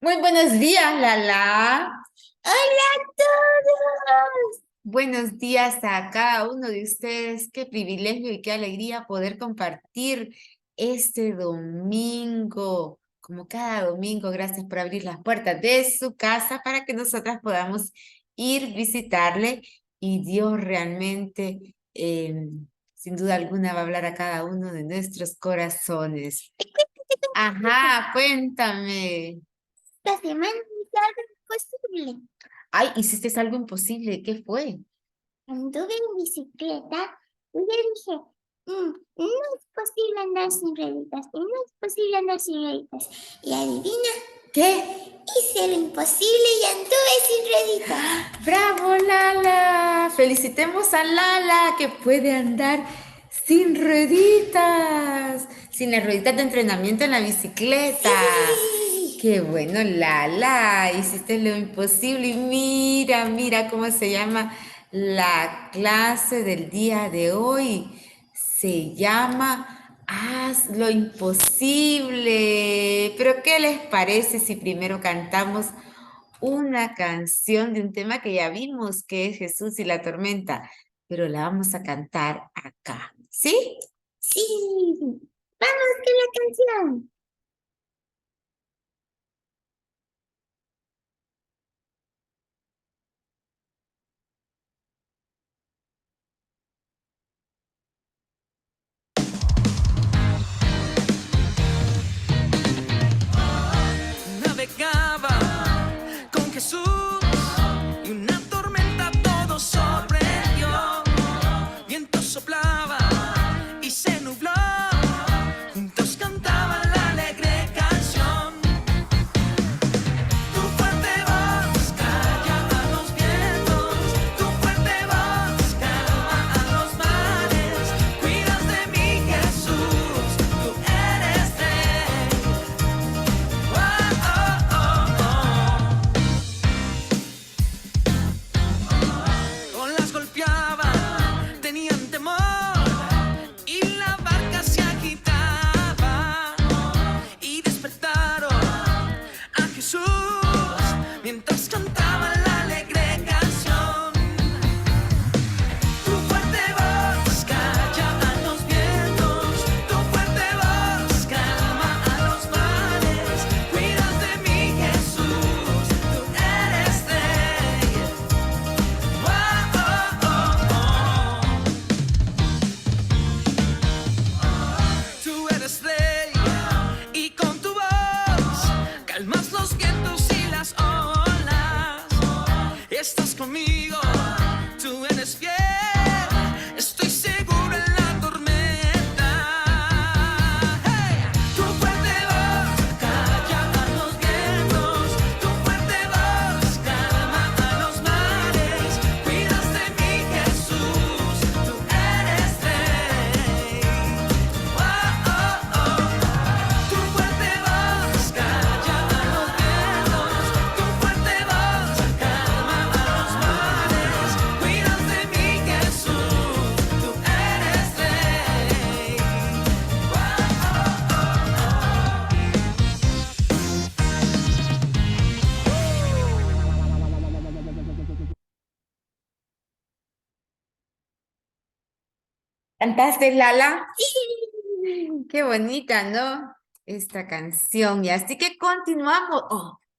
Muy buenos días, Lala. Hola a todos. Buenos días a cada uno de ustedes. Qué privilegio y qué alegría poder compartir este domingo. Como cada domingo, gracias por abrir las puertas de su casa para que nosotras podamos ir visitarle y Dios realmente, sin duda alguna, va a hablar a cada uno de nuestros corazones. Ajá, cuéntame. Esta semana hice algo imposible. Ay, hiciste algo imposible. ¿Qué fue? Anduve en bicicleta y yo dije, no es posible andar sin rueditas, y no es posible andar sin rueditas. Y adivina, ¿Qué? hice lo imposible y anduve sin rueditas. ¡Bravo, Lala! Felicitemos a Lala que puede andar sin rueditas, sin las rueditas de entrenamiento en la bicicleta. Sí. Qué bueno, Lala, hiciste lo imposible y mira, mira cómo se llama la clase del día de hoy. Se llama Haz lo imposible. Pero ¿qué les parece si primero cantamos una canción de un tema que ya vimos, que es Jesús y la tormenta, pero la vamos a cantar acá, ¿sí? Sí, vamos con la canción. Navegaba con Jesús y una tormenta todo sorprendió. Viento soplaba y se nubló. Juntos cantaban la alegre canción. Tu fuerte voz calla a los vientos. Tu fuerte voz calma a los mares. Cuidas de mí, Jesús. Tú eres rey. Oh, oh, oh, oh. Olas golpeaban, tenían temor y la barca se agitaba y despertaron a Jesús mientras cantaban la alegre canción. Tu fuerte voz calla a los vientos, tu fuerte voz calma a los mares. Cuidas de mí, Jesús, tú eres rey. Oh, oh, oh, oh. Tú eres rey y con tu voz calmas los vientos y las olas. Estás conmigo, tú eres fiel. Estoy seguro en la tormenta. Hey. Tu fuerte voz calla a los vientos. Tu fuerte voz calma a los mares. Cuidas de mí, Jesús. Tú eres rey. Oh, oh, oh. Tu fuerte voz calla a los vientos. Tu fuerte voz calma a los mares. Cuidas de mí, Jesús. Tú eres rey. Oh, ¿Cantaste, Lala? Sí. Qué bonita, ¿no? Esta canción. Y así que continuamos,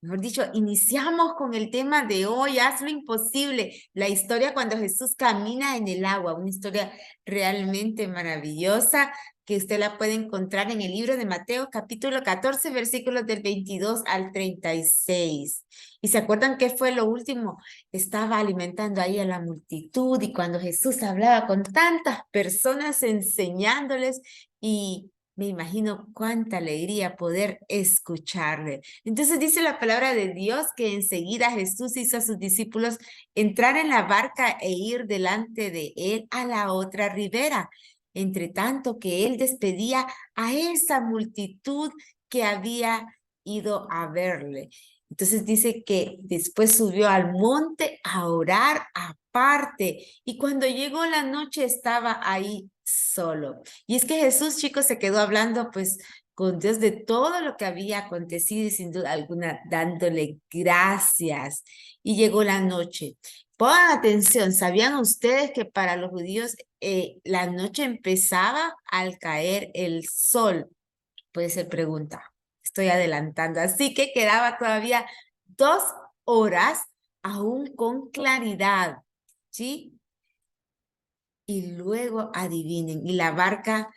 mejor dicho, iniciamos con el tema de hoy, haz lo imposible, la historia cuando Jesús camina en el agua, una historia realmente maravillosa que usted la puede encontrar en el libro de Mateo, capítulo 14, versículos del 22 al 36. ¿Y se acuerdan qué fue lo último? Estaba alimentando ahí a la multitud y cuando Jesús hablaba con tantas personas enseñándoles y me imagino cuánta alegría poder escucarle. Entonces dice la palabra de Dios que enseguida Jesús hizo a sus discípulos entrar en la barca e ir delante de él a la otra ribera, entre tanto que él despedía a esa multitud que había ido a verle. Entonces dice que después subió al monte a orar aparte y cuando llegó la noche estaba ahí solo. Y es que Jesús, chicos, se quedó hablando pues con Dios de todo lo que había acontecido y sin duda alguna dándole gracias. Y llegó la noche. Pongan atención, ¿sabían ustedes que para los judíos la noche empezaba al caer el sol? Puede ser pregunta. Estoy adelantando. Así que quedaba todavía 2 horas aún con claridad, ¿sí? Y luego adivinen, y la barca,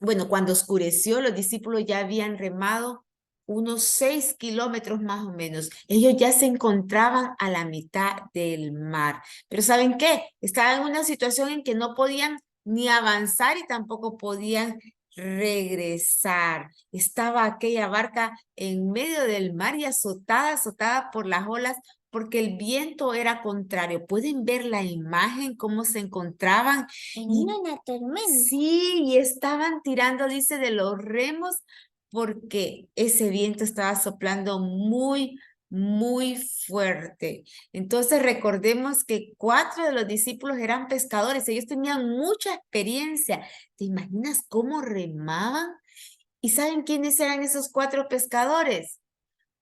bueno, cuando oscureció, los discípulos ya habían remado unos 6 kilómetros más o menos. Ellos ya se encontraban a la mitad del mar. Pero ¿saben qué? Estaban en una situación en que no podían ni avanzar y tampoco podían regresar. Estaba aquella barca en medio del mar y azotada por las olas porque el viento era contrario. ¿Pueden ver la imagen, cómo se encontraban? Venía una tormenta. Sí, y estaban tirando, dice, de los remos porque ese viento estaba soplando muy, muy fuerte. Entonces recordemos que 4 de los discípulos eran pescadores, ellos tenían mucha experiencia. ¿Te imaginas cómo remaban? ¿Y saben quiénes eran esos 4 pescadores?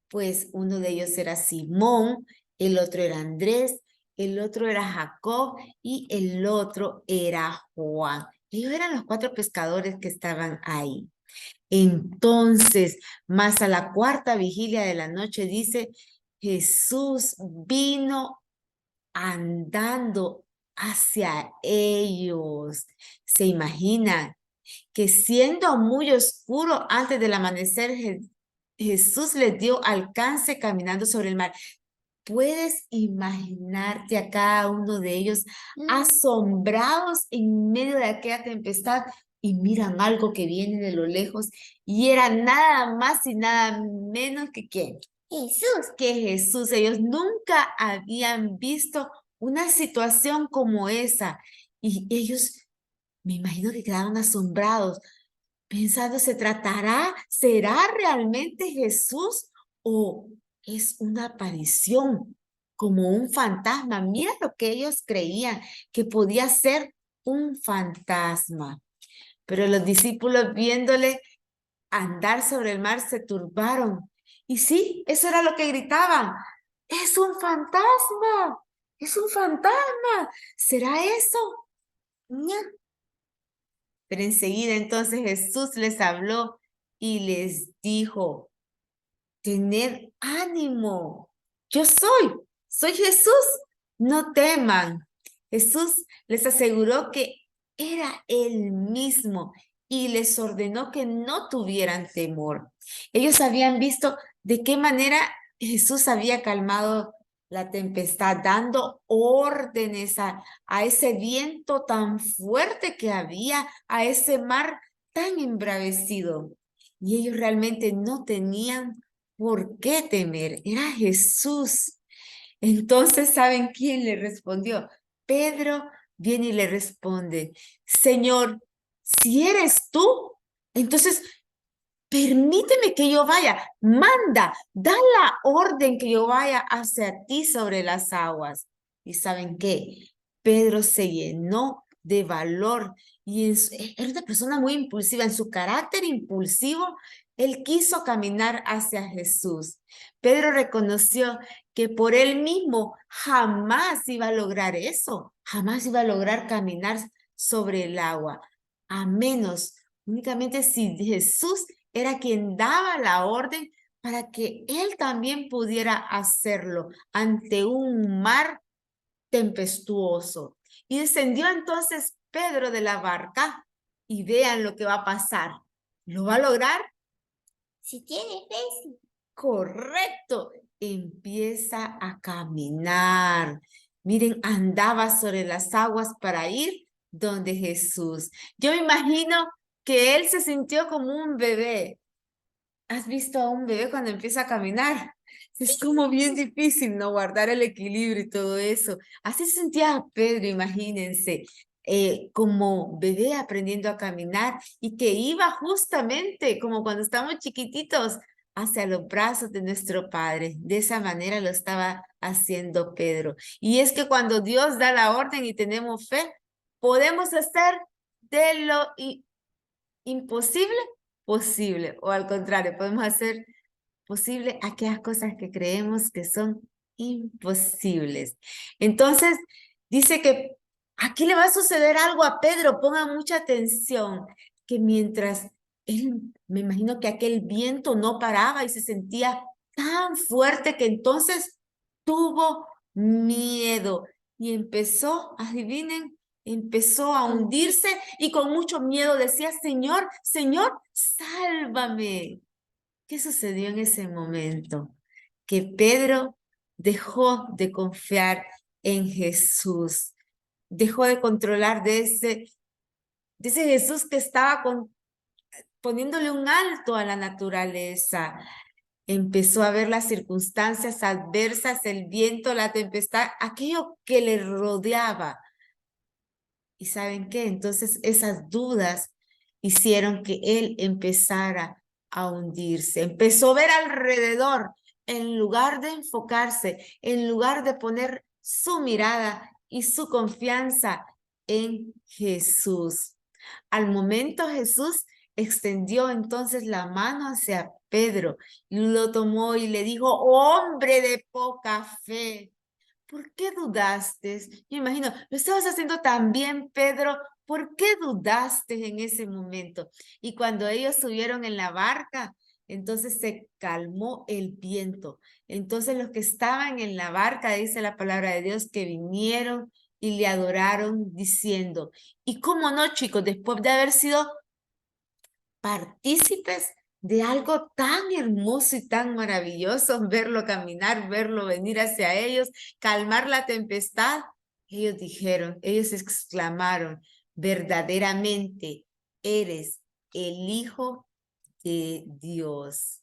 Pues uno de ellos era Simón, el otro era Andrés, el otro era Jacob y el otro era Juan. Ellos eran los 4 pescadores que estaban ahí. Entonces, más a la 4ª vigilia de la noche, dice, Jesús vino andando hacia ellos. ¿Se imaginan que siendo muy oscuro antes del amanecer, Jesús les dio alcance caminando sobre el mar? ¿Puedes imaginarte a cada uno de ellos asombrados en medio de aquella tempestad y miran algo que viene de lo lejos y era nada más y nada menos que ¿quién? Jesús. Que Jesús. Ellos nunca habían visto una situación como esa y ellos, me imagino que quedaron asombrados pensando, será realmente Jesús o es una aparición como un fantasma? Mira lo que ellos creían que podía ser un fantasma. Pero los discípulos viéndole andar sobre el mar se turbaron. Y sí, eso era lo que gritaban. ¡Es un fantasma! ¡Es un fantasma! ¿Será eso? No. Pero enseguida entonces Jesús les habló y les dijo, tened ánimo, yo soy Jesús, no teman. Jesús les aseguró que era él mismo y les ordenó que no tuvieran temor. Ellos habían visto de qué manera Jesús había calmado la tempestad, dando órdenes a ese viento tan fuerte que había, a ese mar tan embravecido. Y ellos realmente no tenían por qué temer, era Jesús. Entonces, ¿saben quién le respondió? Pedro viene y le responde, Señor, si eres tú, entonces permíteme que yo vaya, manda, da la orden que yo vaya hacia ti sobre las aguas. ¿Y saben qué? Pedro se llenó de valor y era una persona muy impulsiva. En su carácter impulsivo, él quiso caminar hacia Jesús. Pedro reconoció que por él mismo jamás iba a lograr eso, jamás iba a lograr caminar sobre el agua, a menos únicamente si Jesús era quien daba la orden para que él también pudiera hacerlo ante un mar tempestuoso. Y descendió entonces Pedro de la barca y vean lo que va a pasar. ¿Lo va a lograr? Si tiene fe, sí. Correcto. Empieza a caminar. Miren, andaba sobre las aguas para ir donde Jesús. Yo me imagino que él se sintió como un bebé. ¿Has visto a un bebé cuando empieza a caminar? Es como bien difícil, ¿no? Guardar el equilibrio y todo eso. Así se sentía Pedro, imagínense, como bebé aprendiendo a caminar y que iba justamente como cuando estamos chiquititos hacia los brazos de nuestro Padre. De esa manera lo estaba haciendo Pedro. Y es que cuando Dios da la orden y tenemos fe, podemos hacer de lo imposible posible. O al contrario, podemos hacer posible aquellas cosas que creemos que son imposibles. Entonces, dice que aquí le va a suceder algo a Pedro, pongan mucha atención, que mientras él, me imagino que aquel viento no paraba y se sentía tan fuerte que entonces tuvo miedo y empezó, adivinen, empezó a hundirse y con mucho miedo decía, Señor, Señor, sálvame. ¿Qué sucedió en ese momento? Que Pedro dejó de confiar en Jesús, dejó de controlar de ese Jesús que estaba poniéndole un alto a la naturaleza. Empezó a ver las circunstancias adversas, el viento, la tempestad, aquello que le rodeaba. ¿Y saben qué? Entonces esas dudas hicieron que él empezara a hundirse. Empezó a ver alrededor, en lugar de enfocarse, en lugar de poner su mirada y su confianza en Jesús. Al momento Jesús extendió entonces la mano hacia Pedro, lo tomó y le dijo, hombre de poca fe, ¿por qué dudaste? Me imagino, lo estabas haciendo tan bien, Pedro, ¿por qué dudaste en ese momento? Y cuando ellos subieron en la barca, entonces se calmó el viento. Entonces los que estaban en la barca, dice la palabra de Dios, que vinieron y le adoraron diciendo, ¿y cómo no, chicos? Después de haber sido partícipes de algo tan hermoso y tan maravilloso, verlo caminar, verlo venir hacia ellos, calmar la tempestad. Ellos dijeron, ellos exclamaron, verdaderamente eres el Hijo de Dios.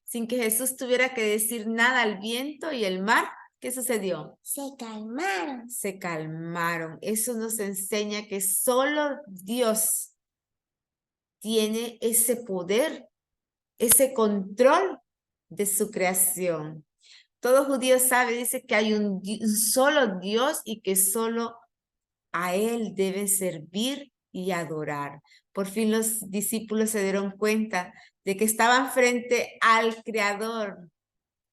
Sin que Jesús tuviera que decir nada al viento y el mar, ¿qué sucedió? Se calmaron. Se calmaron. Eso nos enseña que solo Dios tiene ese poder, ese control de su creación. Todo judío sabe, dice que hay un solo Dios y que solo a Él deben servir y adorar. Por fin los discípulos se dieron cuenta de que estaban frente al Creador,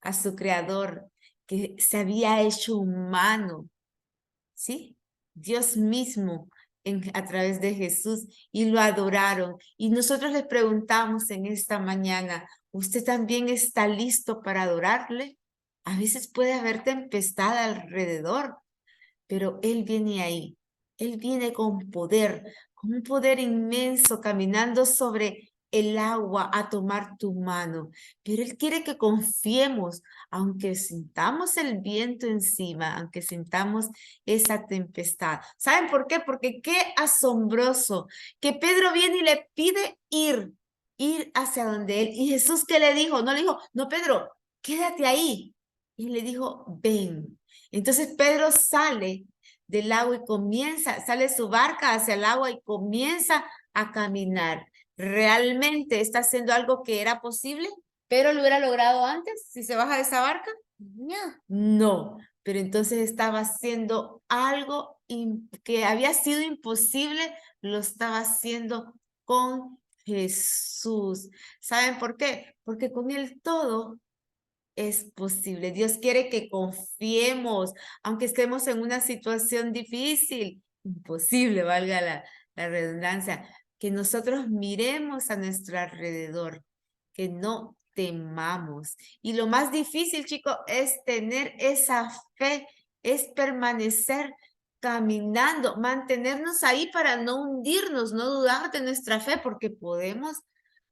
a su Creador, que se había hecho humano, ¿sí? Dios mismo a través de Jesús y lo adoraron. Y nosotros les preguntamos en esta mañana, ¿usted también está listo para adorarle? A veces puede haber tempestad alrededor, pero Él viene ahí. Él viene con un poder inmenso, caminando sobre el agua a tomar tu mano. Pero Él quiere que confiemos, aunque sintamos el viento encima, aunque sintamos esa tempestad. ¿Saben por qué? Porque qué asombroso que Pedro viene y le pide ir hacia donde Él. Y Jesús, ¿qué le dijo? No le dijo, no, Pedro, quédate ahí. Y le dijo, ven. Entonces Pedro sale del agua y sale su barca hacia el agua y comienza a caminar. ¿Realmente está haciendo algo que era posible? ¿Pero lo hubiera logrado antes si se baja de esa barca? No. No, pero entonces estaba haciendo algo que había sido imposible, lo estaba haciendo con Jesús. ¿Saben por qué? Porque con Él todo es posible. Dios quiere que confiemos, aunque estemos en una situación difícil, imposible, valga la redundancia, que nosotros miremos a nuestro alrededor, que no temamos. Y lo más difícil, chicos, es tener esa fe, es permanecer caminando, mantenernos ahí para no hundirnos, no dudar de nuestra fe, porque podemos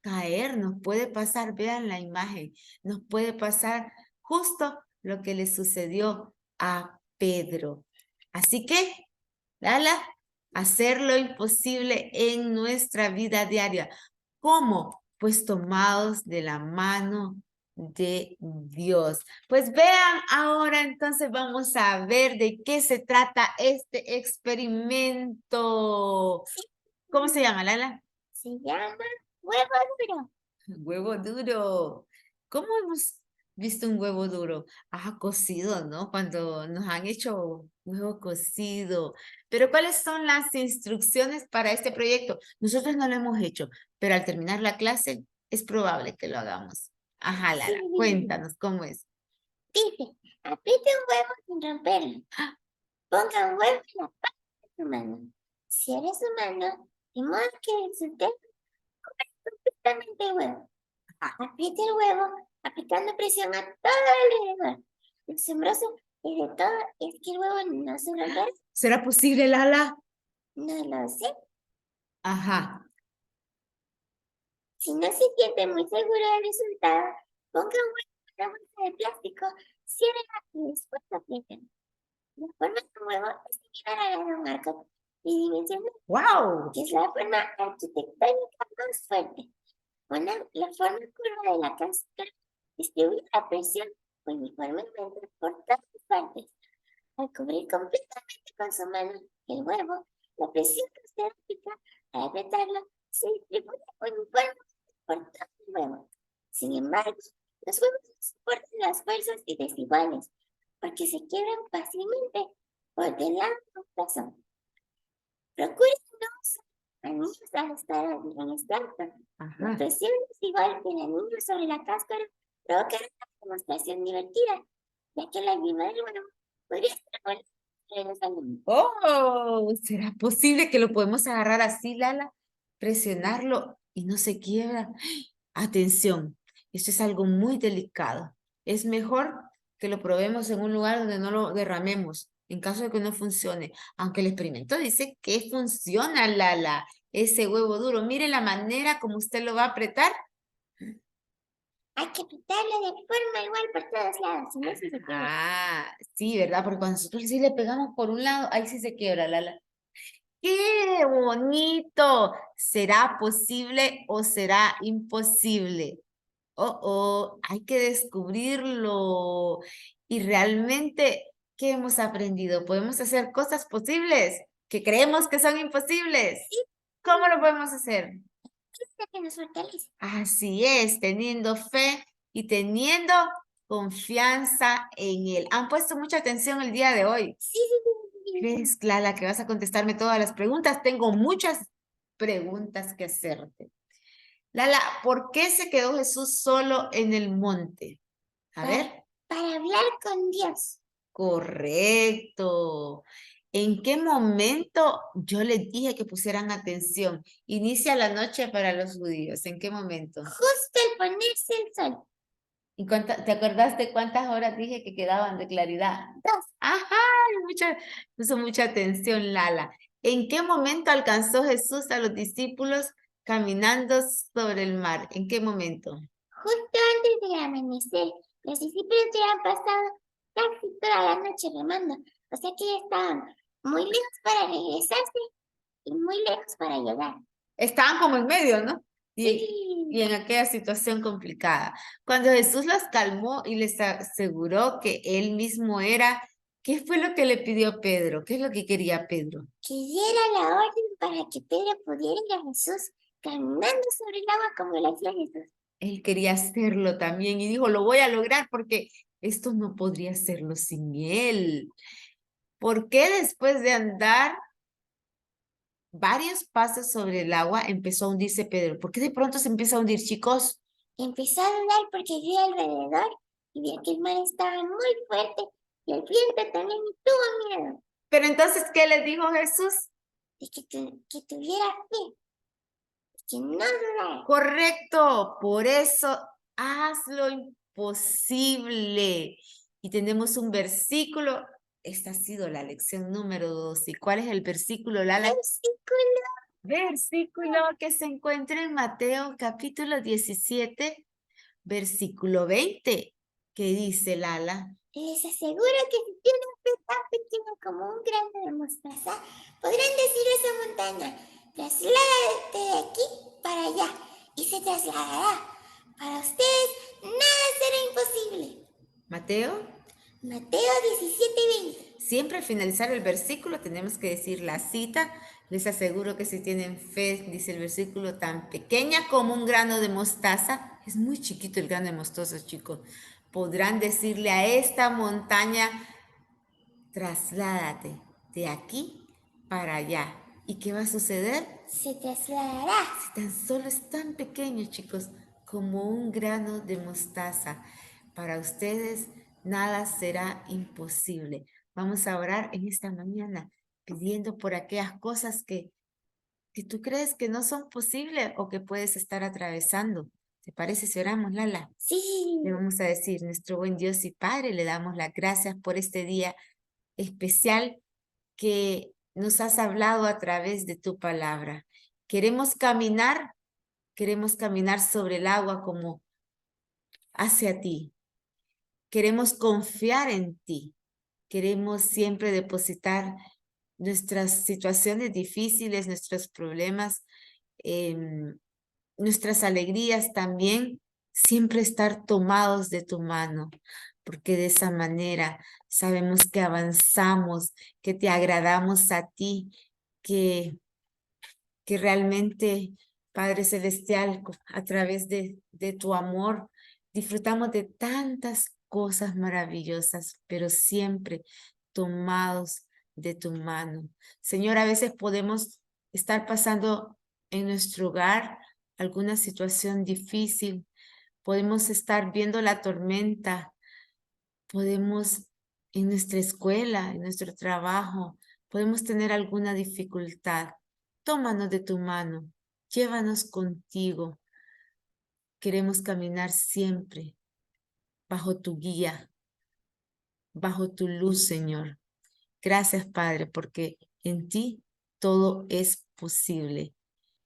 caer, nos puede pasar, vean la imagen, nos puede pasar justo lo que le sucedió a Pedro. Así que, Lala, hacer lo imposible en nuestra vida diaria. ¿Cómo? Pues tomados de la mano de Dios. Pues vean, ahora entonces vamos a ver de qué se trata este experimento. ¿Cómo se llama, Lala? Se llama huevo duro. Huevo duro. ¿Cómo hemos visto un huevo duro? Ah, cocido, ¿no? Cuando nos han hecho huevo cocido. Pero ¿cuáles son las instrucciones para este proyecto? Nosotros no lo hemos hecho, pero al terminar la clase es probable que lo hagamos. Ajá, Lala, Sí. cuéntanos cómo es. Dice, apriete un huevo sin romperlo. Ponga un huevo en la palma de su mano. Cierre su mano, de modo que su dedo cubra completamente el huevo. Apriete el huevo, aplicando presión a todo alrededor. Lo asombroso y de todo es que el huevo no se romperá. ¿Será posible, Lala? No lo sé. Ajá. Si no se siente muy seguro del resultado, ponga un huevo en una bolsa de plástico, ciérrela y después apriete. La forma del huevo es similar a la de un arco tridimensional, ¡Wow! que es la forma arquitectónica más fuerte. La forma curva de la cáscara distribuye la presión uniformemente por todas partes. Al cubrir completamente con su mano el huevo, la presión que usted aplica al apretarlo se distribuye uniformemente por todo el huevo. Sin embargo, los huevos no soportan las fuerzas desiguales porque se quiebran fácilmente por del lado razón. Procure no usar anillos al estar en este acto. La Ajá. presión desigual del anillo sobre la cáscara provocará una demostración divertida, ya que la yema del huevo podría estar entre los anillos. Oh, ¿será posible que lo podemos agarrar así, Lala? Presionarlo y no se quiebra. Atención, esto es algo muy delicado. Es mejor que lo probemos en un lugar donde no lo derramemos, en caso de que no funcione. Aunque el experimento dice que funciona, Lala, ese huevo duro. Mire la manera como usted lo va a apretar. Hay que apretarlo de forma igual por todos lados, si no se quiebra. Ah, sí, ¿verdad? Porque cuando nosotros sí le pegamos por un lado, ahí sí se quiebra, Lala. ¡Qué bonito! ¿Será posible o será imposible? Hay que descubrirlo. Y realmente, ¿qué hemos aprendido? ¿Podemos hacer cosas posibles que creemos que son imposibles? ¿Cómo lo podemos hacer? Es que nos fortalece. Así es, teniendo fe y teniendo confianza en él. ¿Han puesto mucha atención el día de hoy? Sí, sí, sí, sí. ¿Crees, Clara, que vas a contestarme todas las preguntas? Tengo muchas preguntas que hacerte. Lala, ¿por qué se quedó Jesús solo en el monte? A ver. Para hablar con Dios. Correcto. ¿En qué momento yo les dije que pusieran atención? Inicia la noche para los judíos. ¿En qué momento? Justo al ponerse el sol. ¿Y te acordás de cuántas horas dije que quedaban de claridad? 2. Ajá, puso mucha atención, Lala. ¿En qué momento alcanzó Jesús a los discípulos caminando sobre el mar? ¿En qué momento? Justo antes de amanecer, los discípulos ya han pasado casi toda la noche remando, o sea que ya estaban muy lejos para regresarse y muy lejos para llegar. Estaban como en medio, ¿no? Y Sí. en aquella situación complicada. Cuando Jesús los calmó y les aseguró que él mismo era, ¿qué fue lo que le pidió Pedro? ¿Qué es lo que quería Pedro? Que diera la orden para que Pedro pudiera ir a Jesús caminando sobre el agua como lo hacía Jesús. Él quería hacerlo también y dijo, lo voy a lograr porque esto no podría hacerlo sin él. ¿Por qué después de andar varios pasos sobre el agua empezó a hundirse Pedro? ¿Por qué de pronto se empieza a hundir, chicos? Empezó a dudar porque vio alrededor y vio que el mar estaba muy fuerte y el viento también tuvo miedo Pero entonces, ¿qué les dijo Jesús? de que tuviera fe, que no dudara. Correcto, por eso haz lo imposible. Y tenemos un versículo. Esta ha sido la lección número 2. ¿Y cuál es el versículo, Lala? Versículo que se encuentra en Mateo capítulo 17, versículo 20, que dice, Lala. Les aseguro que si tienen fe tan pequeña como un grano de mostaza, podrán decir a esa montaña, trasládate de aquí para allá, y se trasladará. Para ustedes nada será imposible. Mateo. Mateo 17:20. Siempre al finalizar el versículo tenemos que decir la cita. Les aseguro que si tienen fe, dice el versículo, tan pequeña como un grano de mostaza, es muy chiquito el grano de mostaza, chicos, podrán decirle a esta montaña, trasládate de aquí para allá. ¿Y qué va a suceder? Se trasladará. Si tan solo es tan pequeño, chicos, como un grano de mostaza. Para ustedes nada será imposible. Vamos a orar en esta mañana pidiendo por aquellas cosas que tú crees que no son posibles o que puedes estar atravesando. ¿Te parece si oramos, Lala? Sí. Le vamos a decir, nuestro buen Dios y Padre, le damos las gracias por este día especial que nos has hablado a través de tu palabra. Queremos caminar sobre el agua como hacia ti. Queremos confiar en ti. Queremos siempre depositar nuestras situaciones difíciles, nuestros problemas, nuestras alegrías también, siempre estar tomados de tu mano, porque de esa manera sabemos que avanzamos, que te agradamos a ti, que realmente, Padre Celestial, a través de tu amor, disfrutamos de tantas cosas maravillosas, pero siempre tomados de tu mano. Señor, a veces podemos estar pasando en nuestro hogar alguna situación difícil, podemos estar viendo la tormenta, podemos en nuestra escuela, en nuestro trabajo, podemos tener alguna dificultad. Tómanos de tu mano, llévanos contigo. Queremos caminar siempre bajo tu guía, bajo tu luz, Señor. Gracias, Padre, porque en ti todo es posible.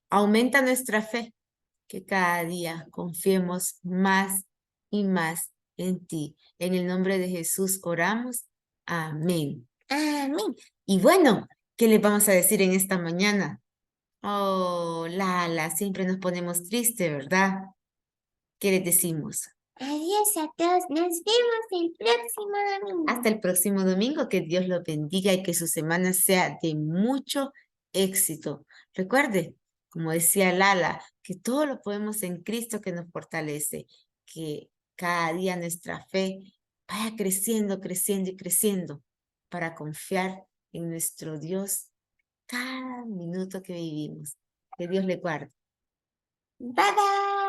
Aumenta nuestra fe, que cada día confiemos más y más en ti. En el nombre de Jesús oramos. Amén. Amén. Y bueno, ¿qué les vamos a decir en esta mañana? Oh, Lala, siempre nos ponemos tristes, ¿verdad? ¿Qué les decimos? Adiós a todos. Nos vemos el próximo domingo. Hasta el próximo domingo, que Dios los bendiga y que su semana sea de mucho éxito. Recuerde, como decía Lala, que todo lo podemos en Cristo que nos fortalece, que cada día nuestra fe vaya creciendo, creciendo y creciendo para confiar en nuestro Dios cada minuto que vivimos. Que Dios le guarde. Bye bye.